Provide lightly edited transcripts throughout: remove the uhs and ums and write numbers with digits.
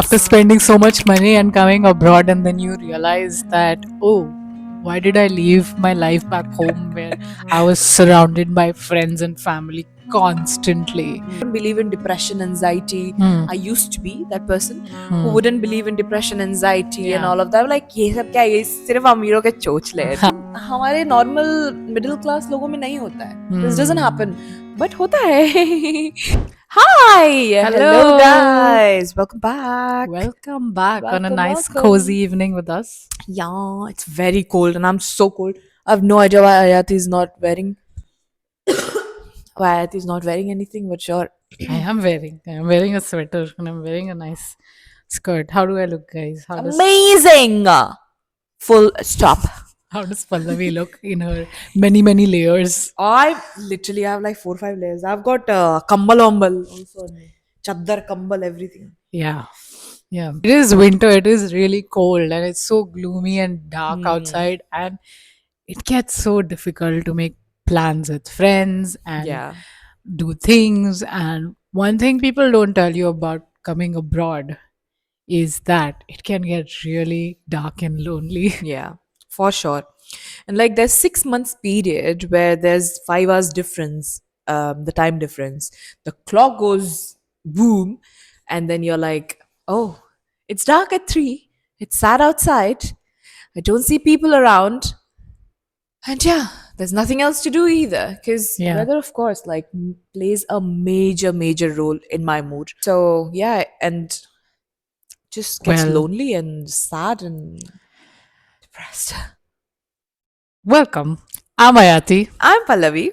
After spending so much money and coming abroad, and then you realize that, oh, why did I leave my life back home where I was surrounded by friends and family constantly? Don't believe in depression, anxiety. Hmm. I used to be that person who Hmm. wouldn't believe in depression, anxiety and Yeah. all of that. Like ये सब क्या है? ये सिर्फ अमीरों के चोचले हैं जो हमारे नॉर्मल मिडिल क्लास लोगों में नहीं होता है. This doesn't happen, but होता है. Hi, hello Hello. guys, welcome back. Welcome back on a Welcome, nice, welcome. cozy evening with us. Yeah, it's very cold and I'm so cold. I have no idea why Ayati is not wearing anything, but sure. I am wearing a sweater and I'm wearing a nice skirt. How do I look, guys? Amazing! Full stop. How does Pallavi look in her many, many layers? I literally have like 4 or 5 layers. I've got kambal ombal also on me. Chaddar, kambal, everything. Yeah. Yeah. It is winter. It is really cold and it's so gloomy and dark Hmm. outside. And it gets so difficult to make plans with friends and Yeah. do things. And one thing people don't tell you about coming abroad is that it can get really dark and lonely. Yeah, for sure. And like there's 6 months period where there's 5 hours difference, the time difference. The clock goes boom, and then you're like, oh, it's dark at 3. It's sad outside. I don't see people around. And yeah, there's nothing else to do either because Yeah. weather, of course, like plays a major, major role in my mood. So yeah, and just gets Well, lonely and sad and depressed. welcome. I'm Ayati I'm Pallavi.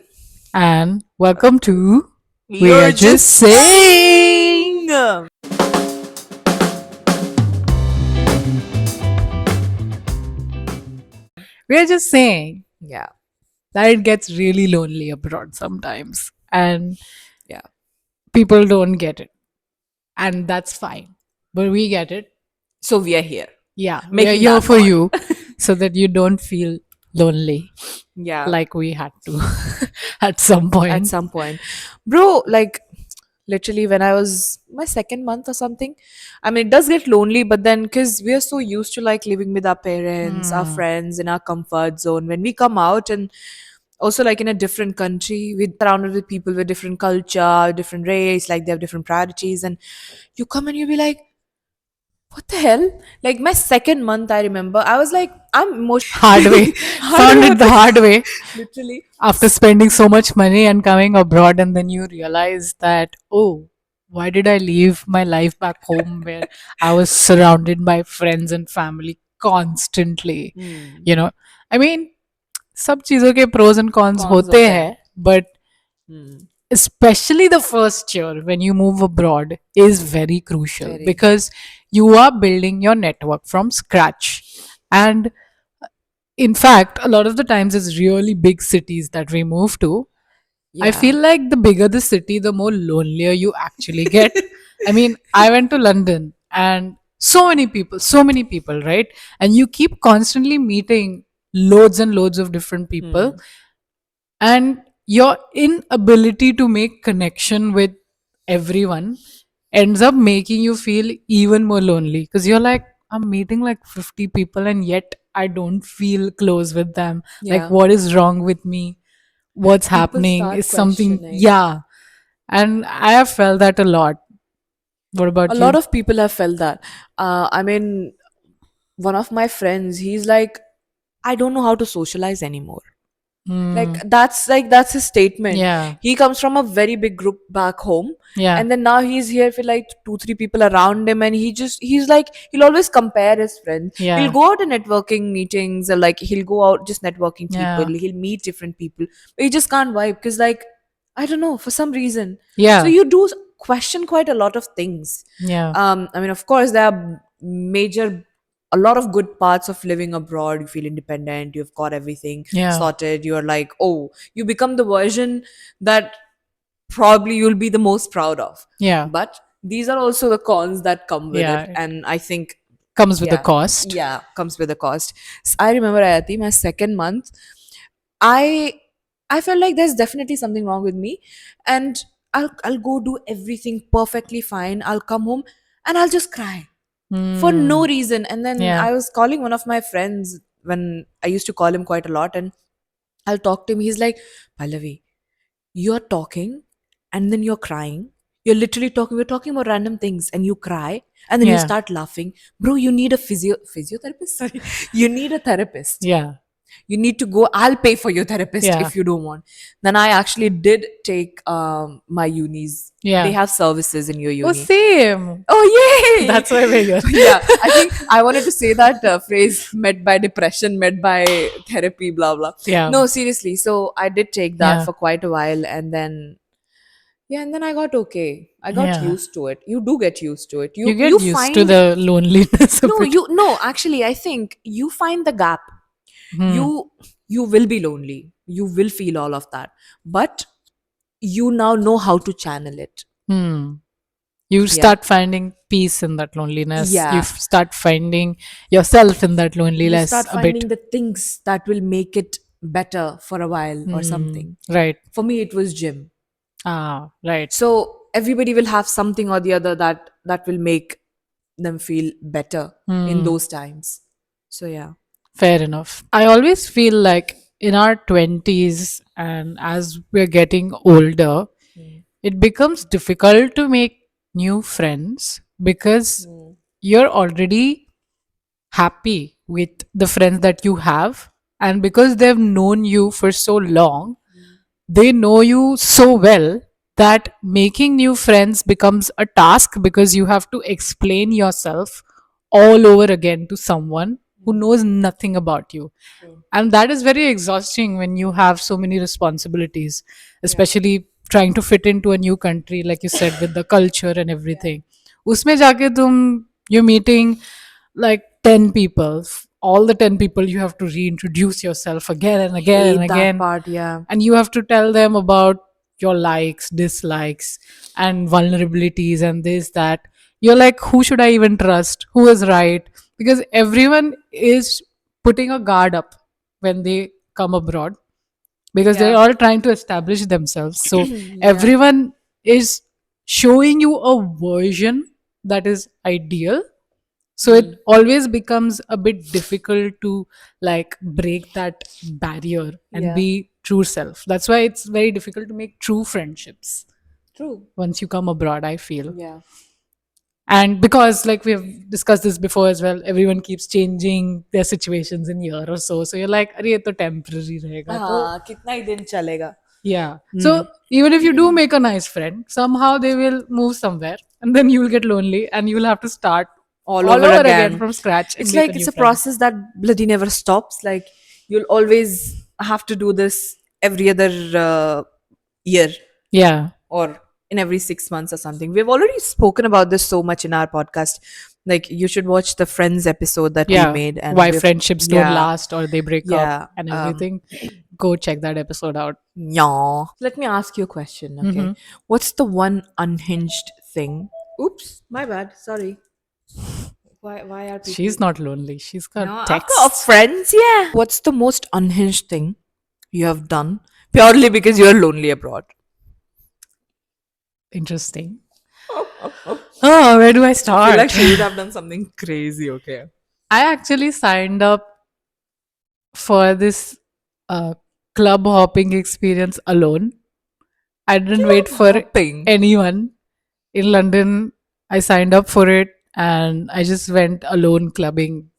and welcome to We Are You're Just just Saying. saying. We are just saying Yeah, that it gets really lonely abroad sometimes and yeah. people don't get it. And that's fine. But we get it. So we are here Yeah, we are making here that for bond. you so that you don't feel lonely Yeah, like we had to at some at point. some point, bro. Like literally, when I was my second month or something, I mean, it does get lonely. But then, because we are so used to like living with our parents, our Hmm. friends, in our comfort zone, when we come out and also like in a different country, we're surrounded with people with different culture, different race, like they have different priorities, and you come and you be like, what the hell? Like my second month, I remember, I was like, I'm Hard emotionally way. hard Found way it the hard way literally. after spending so much money and coming abroad, and then you realize that, oh, why did I leave my life back home where I was surrounded by friends and family constantly? Hmm. You know, I mean, सब चीज़ों के pros and cons Cons होते होते हैं. हैं, but Hmm. especially the first year when you move abroad is very crucial Very. because you are building your network from scratch. And in fact, a lot of the times it's really big cities that we move to. I Yeah. feel like the bigger the city, the more lonelier you actually get. I mean, I went to London and so many people, right? And you keep constantly meeting loads and loads of different people, Hmm. and your inability to make connection with everyone ends up making you feel even more lonely because you're like, I'm meeting like 50 people and yet I don't feel close with them. Like, Yeah. what is wrong with me? What's People happening? start Is something, questioning. yeah. And I have felt that a lot. What A about lot you? of people have felt that. I mean, one of my friends, he's like, I don't know how to socialize anymore. Hmm. Like that's his statement. Yeah. He comes from a very big group back home, Yeah. and then now he's here for like 2 3 people around him, and he's like, he'll always compare his friends. He'll Yeah. go out to networking meetings, or like he'll go out just networking people, Yeah. he'll meet different people, but he just can't vibe because like, I don't know, for some reason. So Yeah. you do question quite a lot of things. Yeah. I mean, of course, there are major, a lot of good parts of living abroad. You feel independent, you've got everything Yeah. sorted, you're like, oh, you become the version that probably you'll be the most proud of. Yeah. But these are also the cons that come with it, Yeah. It and I think, comes with a yeah, cost. yeah, comes with a cost. I remember, Ayati, my second month, i I felt like there's definitely something wrong with me, and I'll go do everything perfectly fine. I'll come home and I'll just cry. for no Hmm. reason. And then Yeah. I was calling one of my friends when I used to call him quite a lot, and I'll talk to him. He's like, Pallavi, you're talking and then you're crying. You're literally talking, we're talking about random things and you cry and then you Yeah. start laughing. Bro, you need a physiotherapist? Sorry. You need a therapist. Yeah. You need to go. I'll pay for your therapist Yeah. if you don't want. Then I actually did take my unis. They Yeah. have services in your Oh, uni. same. Oh, yay! That's why we're here. Yeah, I think I wanted to say that phrase, met by depression, met by therapy, blah, blah. Yeah. No, seriously. So I did take that Yeah. for quite a while. And then, yeah, and then I got okay. I got Yeah. used to it. You do get used to it. You You get used to find, the loneliness a no, bit. no, actually, I think you find the gap. Hmm. You will be lonely. You will feel all of that. But you now know how to channel it. Hmm. You Yeah. start finding peace in that loneliness. You Yeah. start finding yourself in that You loneliness start a bit. finding the things that will make it better for a while or Hmm. something. Right. For me, it was gym. Ah, right. So everybody will have something or the other that will make them feel better in Hmm. those times. So yeah. Fair enough. I always feel like in our 20s and as we're getting older, it becomes difficult to make new friends because you're already happy with the friends that you have. And because they've known you for so long, they know you so well that making new friends becomes a task because you have to explain yourself all over again to someone who knows nothing about you. And that is very exhausting when you have so many responsibilities, Yeah. especially trying to fit into a new country, like you said, with the culture and Yeah. everything. Usme jaake you're meeting like 10 people. All the 10 people, you have to reintroduce yourself again and again and Hate that again, part, yeah. and you have to tell them about your likes, dislikes, and vulnerabilities and this that. You're like, who should I even trust, who is right? Because everyone is putting a guard up when they come abroad, because they're Yeah. all trying to establish themselves. So Yeah. everyone is showing you a version that is ideal, so it always becomes a bit difficult to like break that barrier and Yeah. be true self. That's why it's very difficult to make true friendships True. once you come abroad, I feel. Yeah. And because like we've discussed this before as well, everyone keeps changing their situations in year or so, so you're like, अरे ये तो temporary रहेगा तो. हाँ, कितना ही दिन चलेगा. Yeah. So even if you do make a nice friend, somehow they will move somewhere and then you will get lonely and you will have to start All all over over again again. from scratch and It's make a like new it's a friend. process that bloody never stops. Like you'll always have to do this every other year Yeah. or in every 6 months or something. We've already spoken about this so much in our podcast. Like you should watch the Friends episode that we Yeah. made, and Why we've friendships don't yeah, last or they break up yeah. and everything. Go check that episode out. Yeah. Let me ask you a question. Okay, what's the one unhinged thing? Oops, my bad. Sorry. Why are people? She's not lonely. She's No, got I've got texts. friends. Yeah. What's the most unhinged thing you have done purely because you're lonely abroad? Interesting. Oh, where do I I start? feel like she would have done something crazy. Okay. I actually signed up for this uh, club hopping experience alone. I didn't wait for Hopping. anyone. In London, I signed up for it and I just went alone clubbing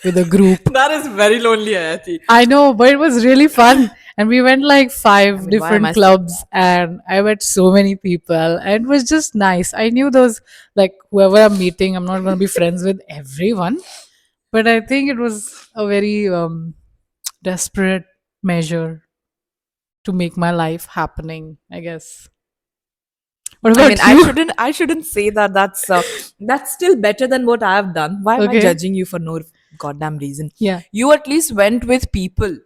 with a group. That is very lonely, Ayati. I know, but it was really fun. And we went like five mean, why am I different saying clubs and I met so many people and it was just nice. I knew those, like, whoever I'm meeting, I'm not going to be friends with everyone. But I think it was a very desperate measure to make my life happening, I guess. What I mean, about you? I shouldn't say that. That's still better than what I have done. Why am I Okay. judging you for no goddamn reason? Yeah. You at least went with people.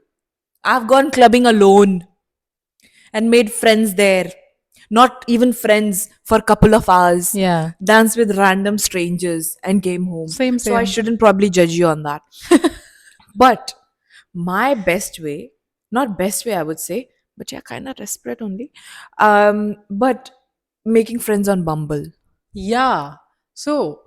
I've gone clubbing alone and made friends there. Not even friends for a couple of hours. Yeah. Danced with random strangers and came home. Same, So I same. shouldn't probably judge you on that. But my best way, not best way, I would say, but yeah, kind of desperate only. But making friends on Bumble. Yeah. So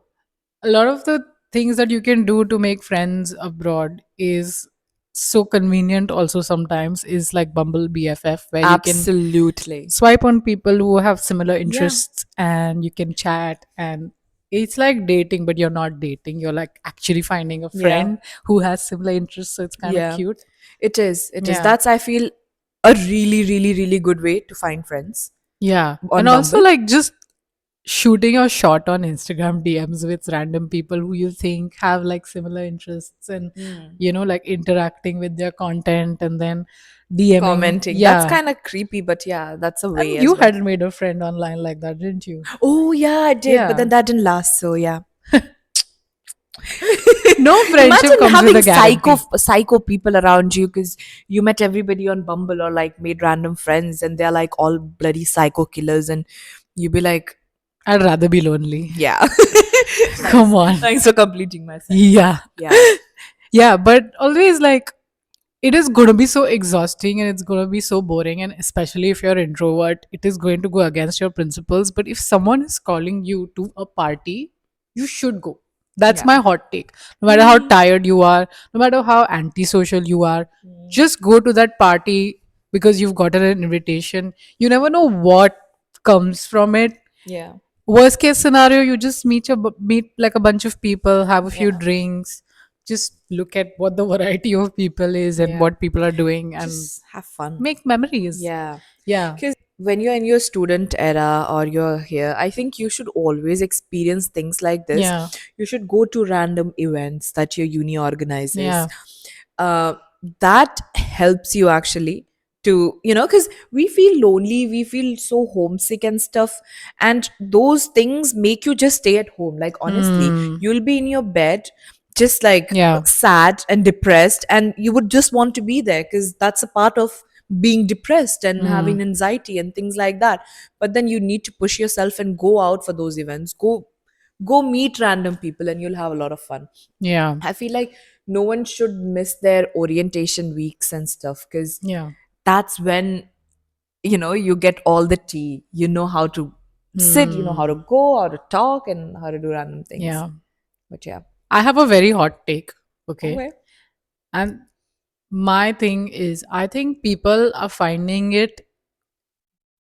a lot of the things that you can do to make friends abroad is so convenient also sometimes, is like Bumble BFF, where you can Absolutely. swipe on people who have similar Yeah. interests and you can chat, and it's like dating, but you're not dating, you're like actually finding a Yeah. friend who has similar interests, so it's kind of Yeah. cute. It is. It is. Yeah. That's, I feel, a really, really, really good way to find friends Yeah. And on also Bumble. like just shooting your shot on Instagram DMs with random people who you think have like similar interests, and like interacting with their content and then DMing. Commenting. That's Yeah. kind of creepy, but yeah, that's a way And as you well. had made a friend online like that, didn't you? Oh, yeah, I did, but Yeah. then that didn't last. So, yeah. No friendship Imagine comes with having a guarantee. psycho people around you because you met everybody on Bumble or like made random friends and they're like all bloody psycho killers and you'd be like, I'd rather be lonely. yeah. Come Nice. on. Thanks for completing my sentence. Yeah. Yeah. Yeah, but always like it is going to be so exhausting and it's going to be so boring, and especially if you're introvert, it is going to go against your principles. But if someone is calling you to a party, you should go. That's Yeah. my hot take. No matter how tired you are, no matter how antisocial you are, just go to that party because you've gotten an invitation. You never know what comes from it. Yeah. Worst case scenario, you just meet like a bunch of people, have a few Yeah. drinks, just look at what the variety of people is and Yeah. what people are doing, and Just have fun. make memories. Yeah. Yeah. Because when you're in your student era or you're here, I think you should always experience things like this. Yeah. You should go to random events that your uni organizes. Yeah. Uh, that helps you actually to, because we feel lonely, we feel so homesick and stuff. And those things make you just stay at home. Like, honestly, Hmm. you'll be in your bed just like Yeah. sad and depressed, and you would just want to be there because that's a part of being depressed and Hmm. having anxiety and things like that. But then you need to push yourself and go out for those events, go meet random people, and you'll have a lot of fun. Yeah. I feel like no one should miss their orientation weeks and stuff because Yeah. that's when you get all the tea. You know how to sit, you know how to Hmm. go, how to talk, and how to do random things. Yeah. But yeah. I have a very hot take. Okay. Okay. And my thing is, I think people are finding it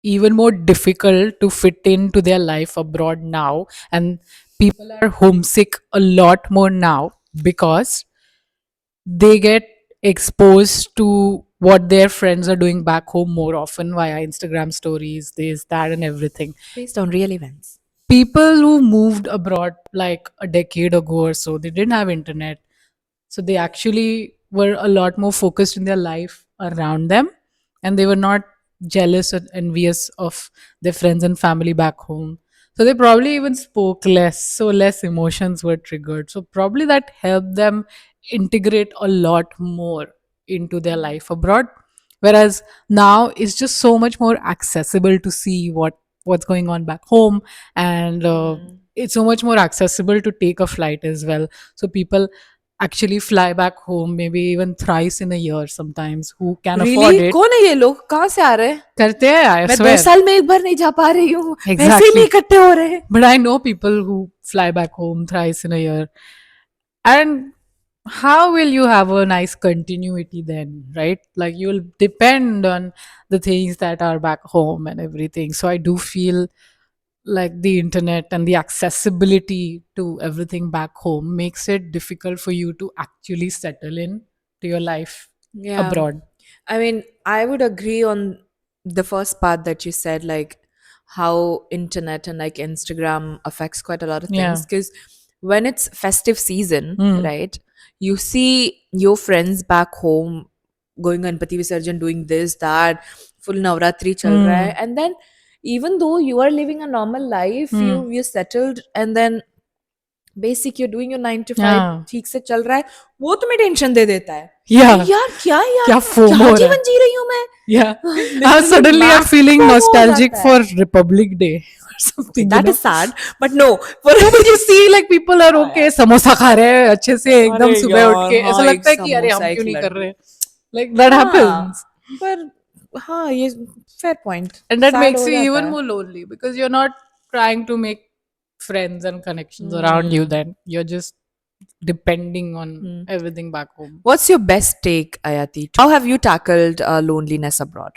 even more difficult to fit into their life abroad now, and people are homesick a lot more now because they get exposed to what their friends are doing back home more often via Instagram stories, this, that, and everything. Based on real events. People who moved abroad like a decade ago or so, they didn't have internet, so they actually were a lot more focused in their life around them, and they were not jealous or envious of their friends and family back home. So they probably even spoke less, so less emotions were triggered. So probably that helped them integrate a lot more into their life abroad. Whereas now it's just so much more accessible to see what's going on back home, and it's so much more accessible to take a flight as well. So people actually fly back home maybe even thrice in a year sometimes, who can afford really it. कौन है ये लोग, कहाँ से आ रहे हैं? करते हैं, I मैं 2 swear. साल में एक बार नहीं जा पा रही हूँ, पैसे ही नहीं Exactly. इकट्ठे हो रहे. But I know people who fly back home thrice in a year. And how will you have a nice continuity then, right? Like you'll depend on the things that are back home and everything. So I do feel like the internet and the accessibility to everything back home makes it difficult for you to actually settle in to your life Yeah. abroad. I mean, I would agree on the first part that you said, like how internet and like Instagram affects quite a lot of Yeah. things. Because when it's festive season, Mm. right, you see your friends back home going Ganpati Visarjan, doing this, that, full Navratri chal raha hai. Mm. And then even though you are living a normal life, Mm. you're settled, and then basic you're doing your 9 to 5 Yeah. ठीक से चल रहा है, वो तुम्हें tension दे देता है Yeah. कि यार क्या है यार, क्या FOMO क्या हो रहा है. जीवन जी रही हूँ मैं. Yeah. Literally Suddenly I'm mass feeling FOMO हो nostalgic जाता for है. Republic Day or something. That is sad, but no, for No, but you see like people are हाँ okay, यार. समोसा खा रहे हैं अच्छे से एकदम अरे सुबह उठ यार, के, ऐसा हाँ, एक लगता है कि अरे हम समोसा एक क्यों नहीं कर लड्डू. रहे. Like that हाँ, happens. पर हाँ, ये fair point. And that Sad makes हो you जाता even है. more lonely because you're not trying to make friends and connections around you, Hmm. then you're just depending on everything back home. What's your best take, Ayati? How have you tackled loneliness abroad?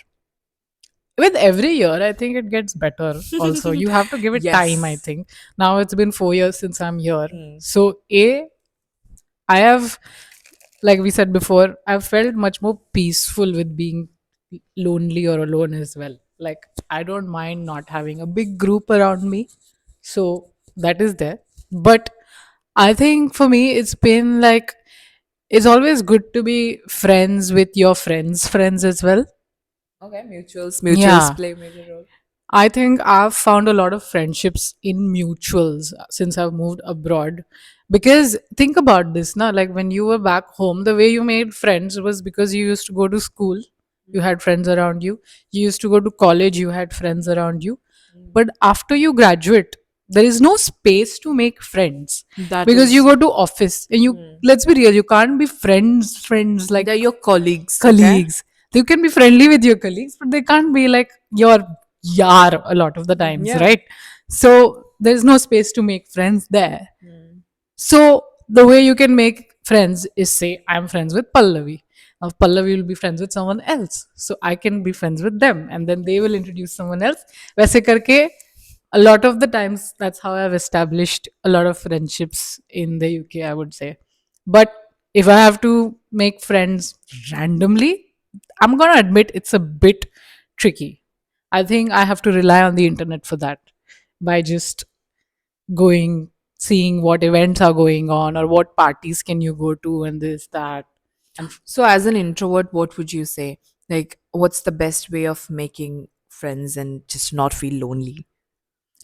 With every year, I think it gets better. Also, you have to give it time. I Yes. think now it's been 4 years since I'm here, Hmm. so I have, like we said before, I've felt much more peaceful with being lonely or alone as well. Like, I don't mind not having a big group around me. So that is there. But I think for me, it's been like, it's always good to be friends with your friends as well. Okay, mutuals Yeah. play a major role. I think I've found a lot of friendships in mutuals since I've moved abroad. Because think about this now, like when you were back home, the way you made friends was because you used to go to school, you had friends around you. You used to go to college, you had friends around you. But after you graduate, there is no space to make friends That because you is, go to office and you, let's be real, you can't be friends like they're your colleagues, okay? colleagues. You can be friendly with your colleagues, but they can't be like your yar a lot of the times, Yeah. right? So there's no space to make friends there. So the way you can make friends is say, I'm friends with Pallavi. Now Pallavi will be friends with someone else. So I can be friends with them and then they will introduce someone else. वैसे करके a lot of the times that's how I've established a lot of friendships in the UK, I would say. But if I have to make friends randomly, I'm gonna admit it's a bit tricky. I think I have to rely on the internet for that by just going, seeing what events are going on or what parties can you go to and this, that. And So, as an introvert, what would you say? Like, what's the best way of making friends and just not feel lonely?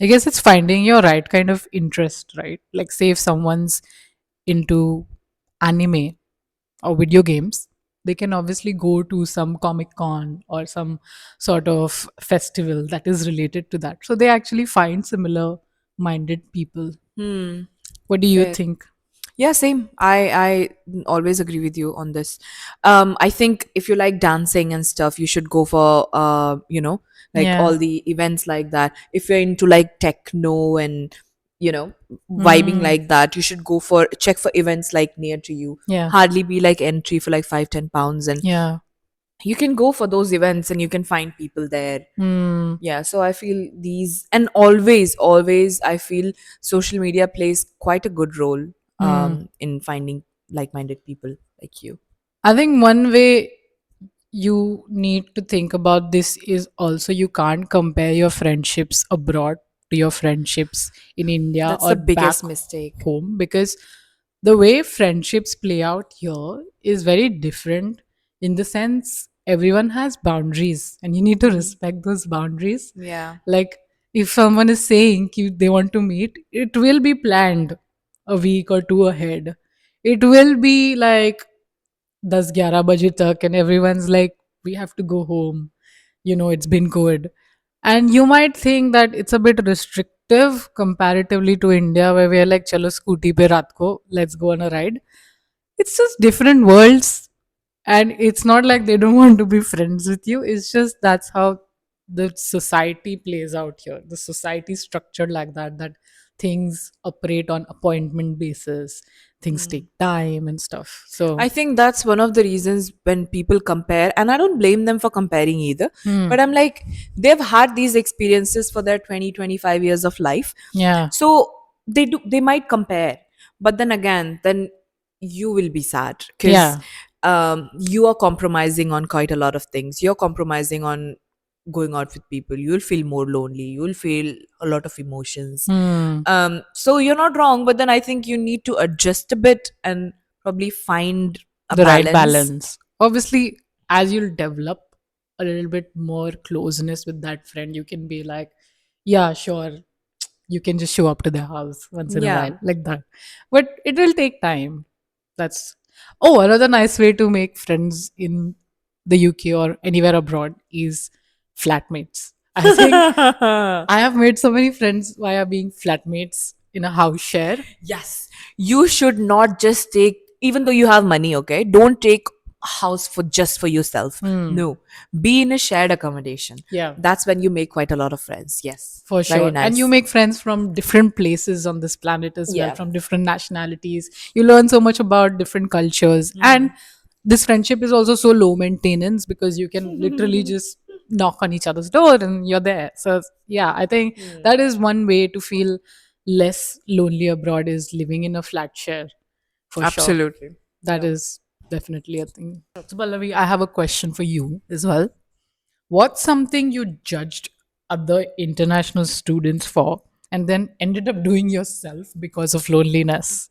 I guess it's finding your right kind of interest, right? Like, say if someone's into anime or video games, they can obviously go to some Comic Con or some sort of festival that is related to that. So they actually find similar minded people. Hmm. What do you Fair. think? Yeah, same. I always agree with you on this. I think if you like dancing and stuff, you should go for like all Yeah. the events like that. If you're into like techno and you know vibing Mm, like that, you should go for check for events like near to you. yeah. Hardly be like entry for like 5-10 pounds, and Yeah. you can go for those events and you can find people there. Mm, Yeah, so I feel these, and always I feel social media plays quite a good role mm. in finding like-minded people like you. I think one way you need to think about this is also you can't compare your friendships abroad to your friendships in India That's or the back biggest mistake. home, because the way friendships play out here is very different, in the sense everyone has boundaries and you need to respect those boundaries. Yeah. Like, if someone is saying they want to meet, it will be planned a week or two ahead. It will be like 10-11 बजे तक and everyone's like, we have to go home, it's been good. And you might think that it's a bit restrictive comparatively to India, where we're like, chalo scooty pe raat ko, let's go on a ride. It's just different worlds. And it's not like they don't want to be friends with you, it's just that's how the society plays out here. The society is structured like that things operate on appointment basis, things take time and stuff. I So think that's one of the reasons when people compare, and I don't blame them for comparing either. hmm. But I'm like, they've had these experiences for their 20-25 years of life. Yeah. So they might compare. But then again, then you will be sad because Yeah. you are compromising on quite a lot of things. You're compromising on going out with people. You'll feel more lonely. You'll feel a lot of emotions. Hmm. So you're not wrong, but then I think you need to adjust a bit and probably find a The right balance. balance. Obviously, as you'll develop a little bit more closeness with that friend, you can be like, yeah, sure, you can just show up to their house once in a Yeah. while, like that. But it will take time. That's, oh, another nice way to make friends in the UK or anywhere abroad is flatmates. I think I have made so many friends via being flatmates in a house share. Yes. You should not just take, even though you have money, okay? Don't take house for just for yourself. No, be in a shared accommodation. Yeah. That's when you make quite a lot of friends. Yes, For very sure. And you nice. make friends from different places on this planet as well, Yeah. from different nationalities. You learn so much about different cultures. And this friendship is also so low maintenance because you can literally just knock on each other's door and you're there. So, yeah, I think that is one way to feel less lonely abroad is living in a flat share for sure. Absolutely. That is definitely a thing. So, Pallavi, I have a question for you as well. What's something you judged other international students for and then ended up doing yourself because of loneliness?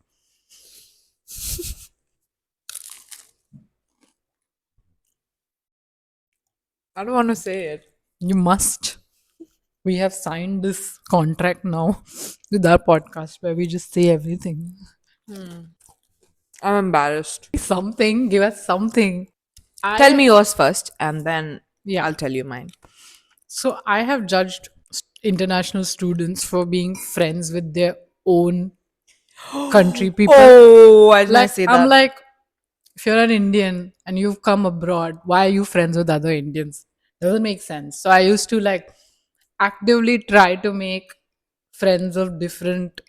I don't want to say it. You must. We have signed this contract now with our podcast where we just say everything. I'm embarrassed. Something, give us something. Tell me yours first, and then Yeah. I'll tell you mine. So I have judged international students for being friends with their own country people. Oh, why did I Like, say I'm that? like, if you're an Indian and you've come abroad, why are you friends with other Indians? Doesn't make sense. So I used to like actively try to make friends of different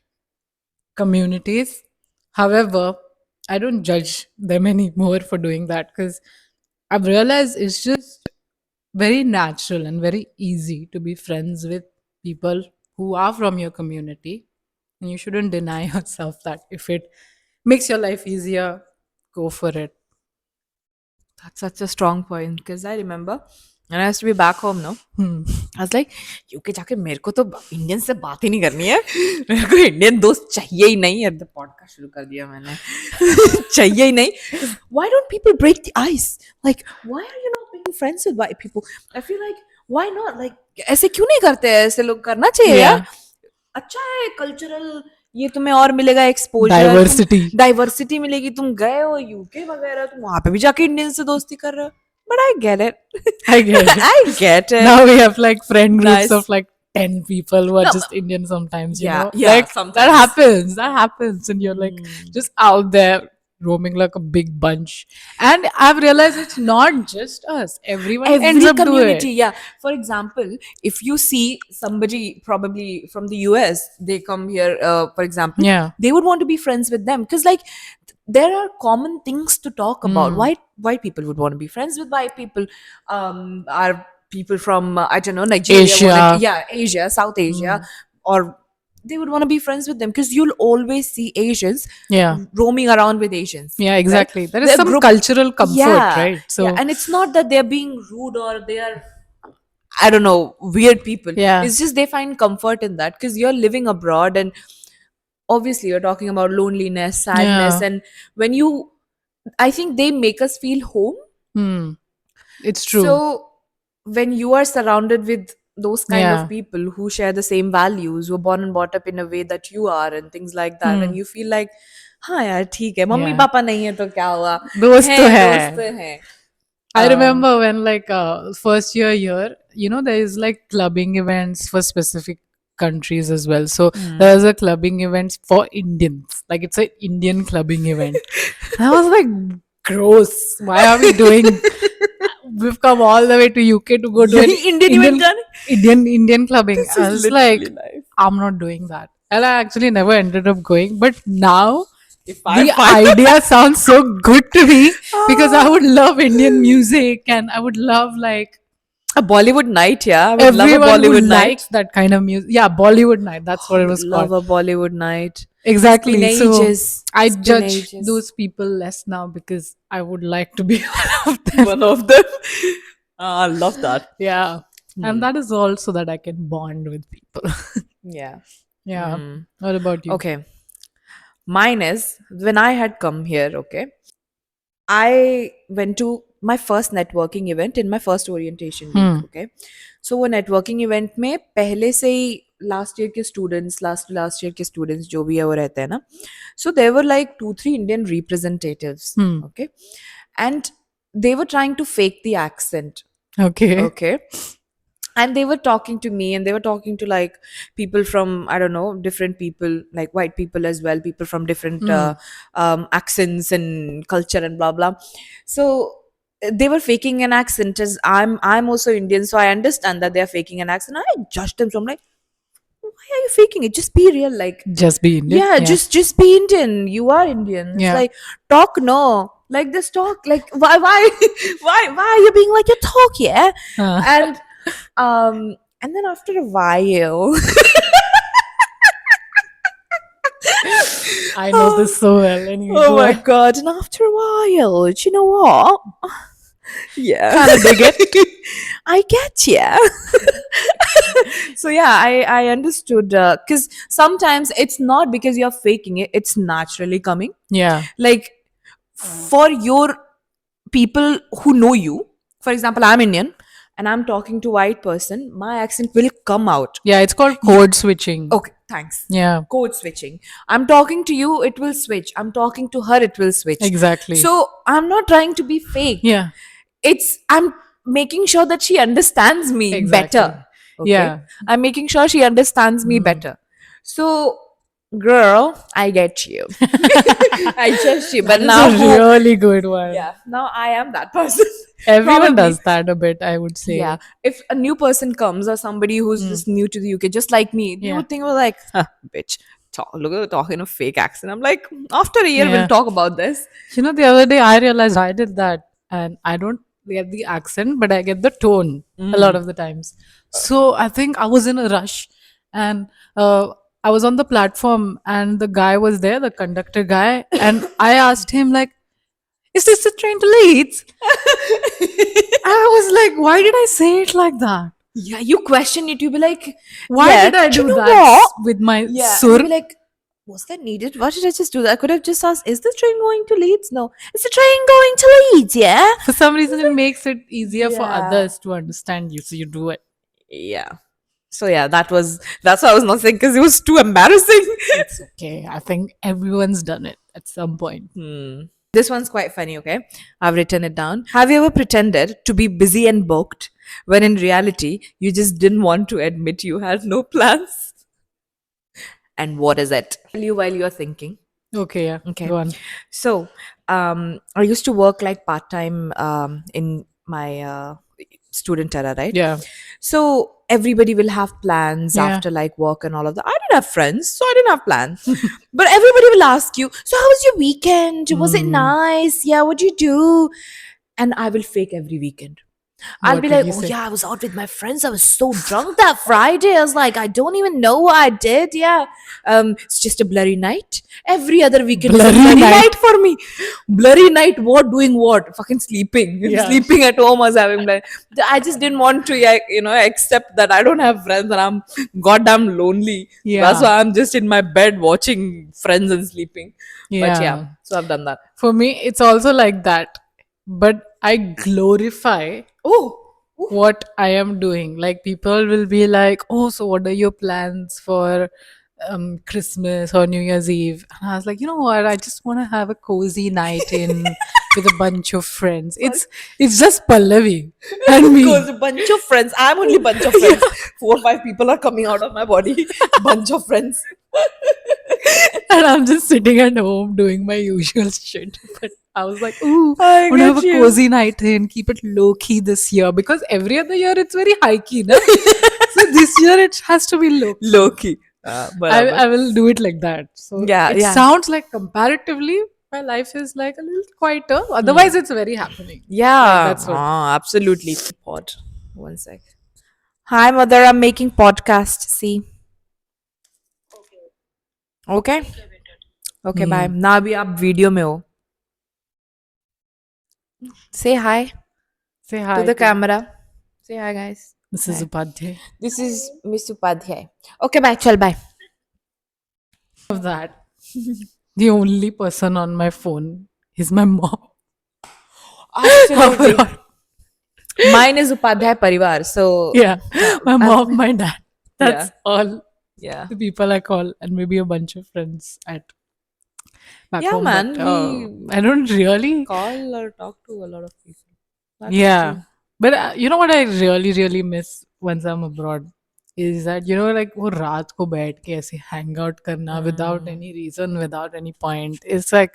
communities. However, I don't judge them anymore for doing that because I've realized it's just very natural and very easy to be friends with people who are from your community. And you shouldn't deny yourself that if it makes your life easier, go for it. That's such a strong point because I remember when I used to be back home, no? I was like, UK जाके मेरे को तो Indian से बात ही नहीं करनी है, मेरे को इंडियन दोस्त चाहिए ही नहीं. अब पॉडकास्ट शुरू कर दिया मैंने. चाहिए ही नहीं. Why don't people break the ice? Like, why are you not making friends with white people? I feel like, why not? Like, ऐसे क्यों नहीं करते हैं? ऐसे लोग करना चाहिए यार. अच्छा है कल्चरल, ये तुम्हें और मिलेगा एक्सपोजर, डाइवर्सिटी मिलेगी. तुम गए हो यूके वगैरह, तुम वहां पे भी जाके इंडियन से दोस्ती कर रहे हो. But I get it. I get it. I get it. Now we have like friend groups Nice. of like 10 people who are No, just Indian sometimes, you yeah, know? yeah, Like sometimes. that happens. That happens. And you're like just out there roaming like a big bunch. And I've realized it's not just us. Everyone ends Every up doing community, it. yeah. For example, if you see somebody probably from the US, they come here, for example, Yeah. they would want to be friends with them because, like, there are common things to talk about. White people would want to be friends with white people. Are people from I don't know, Nigeria, Asia. Asia, South Asia, or they would want to be friends with them because you'll always see Asians Yeah. roaming around with Asians. Yeah, right? exactly. There is They're some cultural comfort, yeah, right? So yeah, and it's not that they're being rude or they are, I don't know, weird people. Yeah. It's just they find comfort in that because you're living abroad, and obviously you're talking about loneliness, sadness, Yeah. and when you, I think they make us feel home. It's true. So when you are surrounded with those kind Yeah. of people who share the same values, who are born and brought up in a way that you are, and things like that, and you feel like, हाँ यार ठीक है, mummy Yeah. पापा नहीं है तो क्या हुआ, दोस्त तो है. दोस्त हैं. I remember when like first year here, you know, there is like clubbing events for specific countries as well. So there's a clubbing events for Indians. Like it's an Indian clubbing event. And I was like, gross. Why are we doing? We've come all the way to UK to go to an यही Indian event जाने? Indian clubbing. This I is was like, literally life. I'm not doing that. And I actually never ended up going. But now If I the find idea sounds so good to me because I would love Indian music and I would love like a Bollywood night, yeah, I would love a everyone who Bollywood night. likes that kind of music. Yeah, Bollywood night. That's what it was Love called. a Bollywood night. Exactly. It's So been ages. I It's been judge ages. those people less now because I would like to be one of them. One of them. I love that. Yeah. And that is all so that I can bond with people. Yeah. Yeah. What about you? Okay. Mine is when I had come here, okay, I went to my first networking event in my first orientation week, okay. So वो networking event में पहले से ही last year के students, last year के students जो भी है वो रहते हैं ना. So there were like 2-3 Indian representatives, okay, and they were trying to fake the accent. Okay. Okay. and they were talking to me, and they were talking to like people from, I don't know, different people, like white people as well, people from different accents and culture and blah blah. So they were faking an accent, as I'm also Indian, so I understand that they're faking an accent. I judged them, so I'm like, why are you faking it? Just be real. Like, Just be Indian. yeah, just be Indian. You are Indian. It's Yeah. like, talk, no, like this talk, like why why are you being like, you talk, yeah. Uh, And and then after a while I know this so well. Anyway, oh go my on. god, and after a while, do you know what? Yeah. Kinda dig it. I get ya. So yeah, I understood, because sometimes it's not because you're faking it, it's naturally coming. Yeah. Like, for your people who know you, for example, I'm Indian and I'm talking to white person, my accent will come out. Yeah, it's called code switching. Okay, thanks. Yeah, Code switching. I'm talking to you, it will switch. I'm talking to her, it will switch. exactly. So I'm not trying to be fake. Yeah, It's, I'm making sure that she understands me exactly. better. Okay? Yeah. I'm making sure she understands me better. So, girl, I get you. I trust you. But That is now, a really good one. yeah, now I am that person. Everyone Probably. does that a bit, I would say. Yeah. If a new person comes, or somebody who's just new to the UK, just like me, they Yeah. would think, well, like, huh, bitch, look at her talking a fake accent. I'm like, after a year, Yeah. we'll talk about this. You know, the other day I realized I did that, and I don't get the accent, but I get the tone a lot of the times. So I think I was in a rush, and I was on the platform, and the guy was there, the conductor guy, and I asked him like, "Is this the train to Leeds?" I was like, "Why did I say it like that? Yeah, you question it. You'll be like, Why yeah, did I do you do know that what? with my Yeah. sur?" You'll be like, was that needed? Why did I just do that? I could have just asked, is the train going to Leeds? No. Is the train going to Leeds? Yeah. For some reason, it makes it easier for Yeah. others to understand you, so you do it. Yeah. So yeah, that's why I was not saying, because it was too embarrassing. It's okay. I think everyone's done it at some point. This one's quite funny, okay? I've written it down. Have you ever pretended to be busy and booked when in reality you just didn't want to admit you had no plans? And what is it? Tell you while you're thinking. Okay, yeah. Okay. Go on. So, I used to work like part time in my student era, right? Yeah. So everybody will have plans Yeah. after like work and all of that. I didn't have friends, so I didn't have plans. But everybody will ask you, so how was your weekend? Was it nice? Yeah, what'd you do? And I will fake every weekend. I'll What be did like, you oh say? yeah, I was out with my friends. I was so drunk that Friday. I was like, I don't even know what I did. Yeah. It's just a blurry night. Every other weekend is a Blurry blurry night. night for me. Blurry night, what? Doing what? Fucking sleeping. Yeah. Sleeping at home. I was having blurry. I just didn't want to, yeah, accept that I don't have friends and I'm goddamn lonely. Yeah. That's why I'm just in my bed watching Friends and sleeping. But Yeah. yeah, so I've done that. For me, it's also like that. But I glorify Oh. what I am doing. Like, people will be like, "Oh, so what are your plans for Christmas or New Year's Eve?" And I was like, "You know what? I just want to have a cozy night in with a bunch of friends." It's just Pallavi and me. Because a bunch of friends. I'm only bunch of friends. 4 or 5 people are coming out of my body. Bunch of friends. And I'm just sitting at home doing my usual shit. But I was like, "Ooh, I I want to have a get you. cozy night in, keep it low key this year." Because every other year it's very high key, no? So this year it has to be low key. Low key. I will do it like that. So Yeah, it yeah. sounds like comparatively my life is like a little quieter. Otherwise, it's very happening. Yeah. That's what. Absolutely. Pod. 1 sec. Hi, mother. I'm making podcast. See. Okay. Okay. Bye. Now abhi aap video mein ho. Say hi Say hi to the camera. Say hi, guys. Mrs. Upadhyay. This is Miss Upadhyay. Okay. Bye. Chal. Bye. Of that, the only person on my phone is my mom. Absolutely. Mine is Upadhyay Parivar. So Yeah, my mom, my dad. That's all yeah. the people I call, and maybe a bunch of friends at back Yeah, home. man, I don't really. Call or talk to a lot of people. That's Yeah, true. but you know what I really, really miss once I'm abroad is that like वो रात को बैठ के ऐसे hang out करना without any reason, without any point. It's like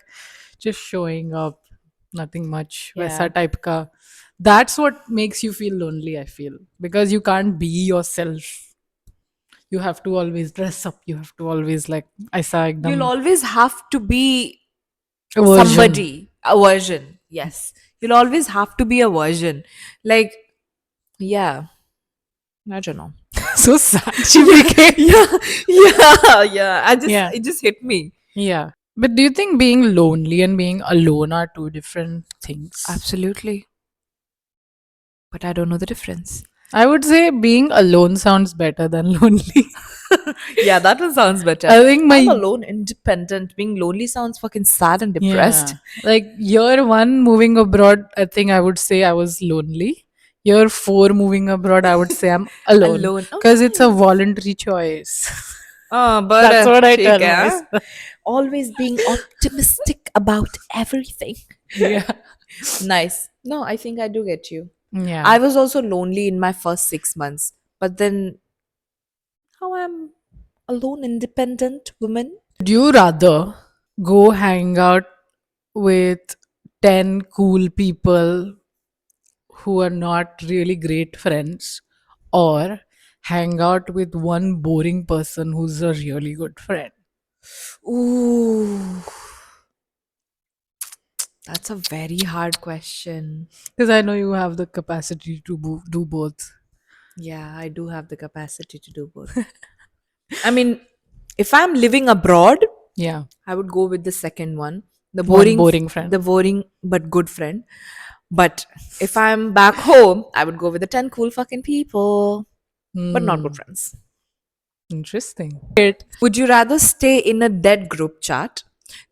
just showing up, nothing much. वैसा Yeah. type का. That's what makes you feel lonely, I feel, because you can't be yourself. You have to always dress up. You have to always like ऐसा You'll एकदम always have to be a version. somebody, a version. Yes. You'll always have to be a version. Like, yeah. I don't know. So sad she became. Yeah. Yeah. It just hit me. Yeah. But do you think being lonely and being alone are two different things? Absolutely. But I don't know the difference. I would say being alone sounds better than lonely. Yeah, that one sounds better. I think my I'm alone, independent. Being lonely sounds fucking sad and depressed. Yeah. Like year 1 moving abroad, I think I would say I was lonely. Year 4 moving abroad, I would say I'm alone. Alone. Oh, Because it's a voluntary choice. Oh, but That's what I tell ठीक है, हाँ? myself. Always being optimistic about everything. Yeah. Nice. No, I think I do get you. Yeah. I was also lonely in my first 6 months, but then how I'm a lone independent woman. Would you rather go hang out with 10 cool people who are not really great friends, or hang out with one boring person who's a really good friend? Ooh, that's a very hard question. Because I know you have the capacity to do both. Yeah, I do have the capacity to do both. I mean, if I'm living abroad, Yeah. I would go with the second one. The One boring friend. The boring but good friend. But if I'm back home, I would go with the 10 cool fucking people, but not good friends. Interesting. Would you rather stay in a dead group chat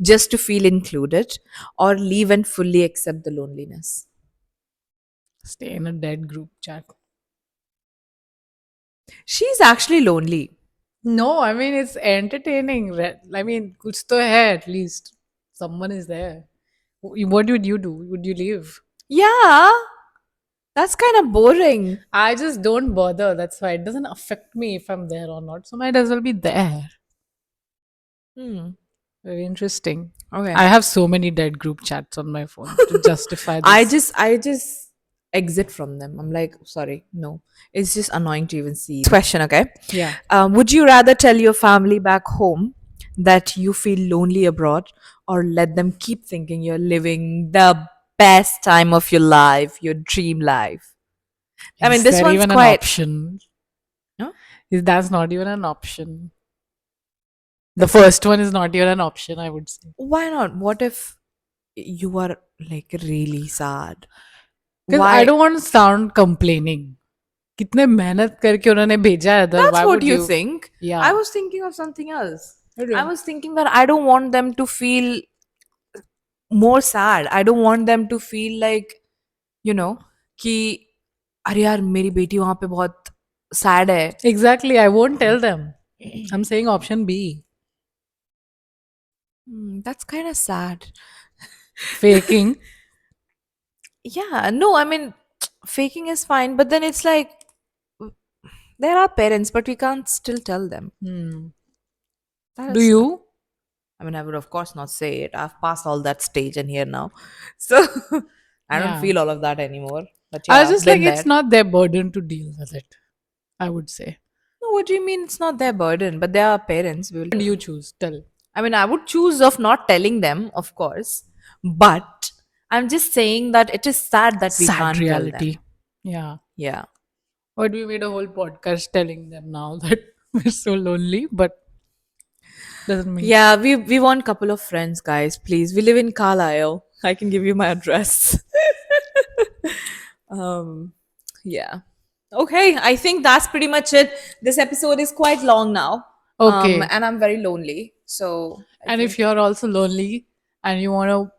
just to feel included or leave and fully accept the loneliness? Stay in a dead group chat. She's actually lonely. No, I mean it's entertaining. I mean, kuch to hai at least. Someone is there. What would you do? Would you leave? Yeah, that's kind of boring. I just don't bother. That's why it doesn't affect me if I'm there or not. So might as well be there. Hmm. Very interesting. Okay. I have so many dead group chats on my phone to justify this. I just exit from them. I'm like, sorry, no. It's just annoying to even see. Question, okay? Yeah. Would you rather tell your family back home that you feel lonely abroad or let them keep thinking you're living the best time of your life, your dream life? I mean, Is this there one's even quite. an option? No? That's not even an option. The first one is not even an option, I would say. Why not? What if you are like really sad? Because Why? I don't want to sound complaining. कितने मेहनत करके उन्होंने भेजा है इधर. That's Why what would you think. Yeah. I was thinking of something else. Okay. I was thinking that I don't want them to feel more sad. I don't want them to feel like, कि अरे यार मेरी बेटी वहां पे बहुत sad है. Exactly. I won't tell them. I'm saying option B. That's kind of sad. Faking. Yeah, no, I mean, faking is fine, but then it's like there are parents, but we can't still tell them. That Do is- you? I mean, I would of course not say it. I've passed all that stage and here now, so I don't Yeah. feel all of that anymore. But I yeah, was just been like, it's there. not their burden to deal with it. I would say. No, what do you mean? It's not their burden, but they are parents. What do you choose? Tell. I mean, I would choose of not telling them, of course, but I'm just saying that it is sad that we Sad can't tell reality. them. Yeah. Yeah. But we made a whole podcast telling them now that we're so lonely, but doesn't mean. Yeah, we want couple of friends, guys. Please, we live in Carlisle. I can give you my address. Yeah. Okay, I think that's pretty much it. This episode is quite long now. Okay. And I'm very lonely. So And if you're also lonely and you want to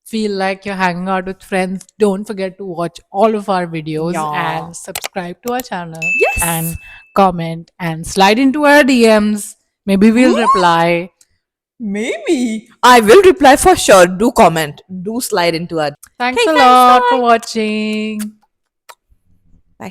feel like you're hanging out with friends, don't forget to watch all of our videos Yeah. and subscribe to our channel. Yes. And comment and slide into our DMs. Maybe we'll reply. maybe I will reply for sure. Do comment. Do slide into our. Thanks Okay, a thanks, lot bye. for watching. Bye.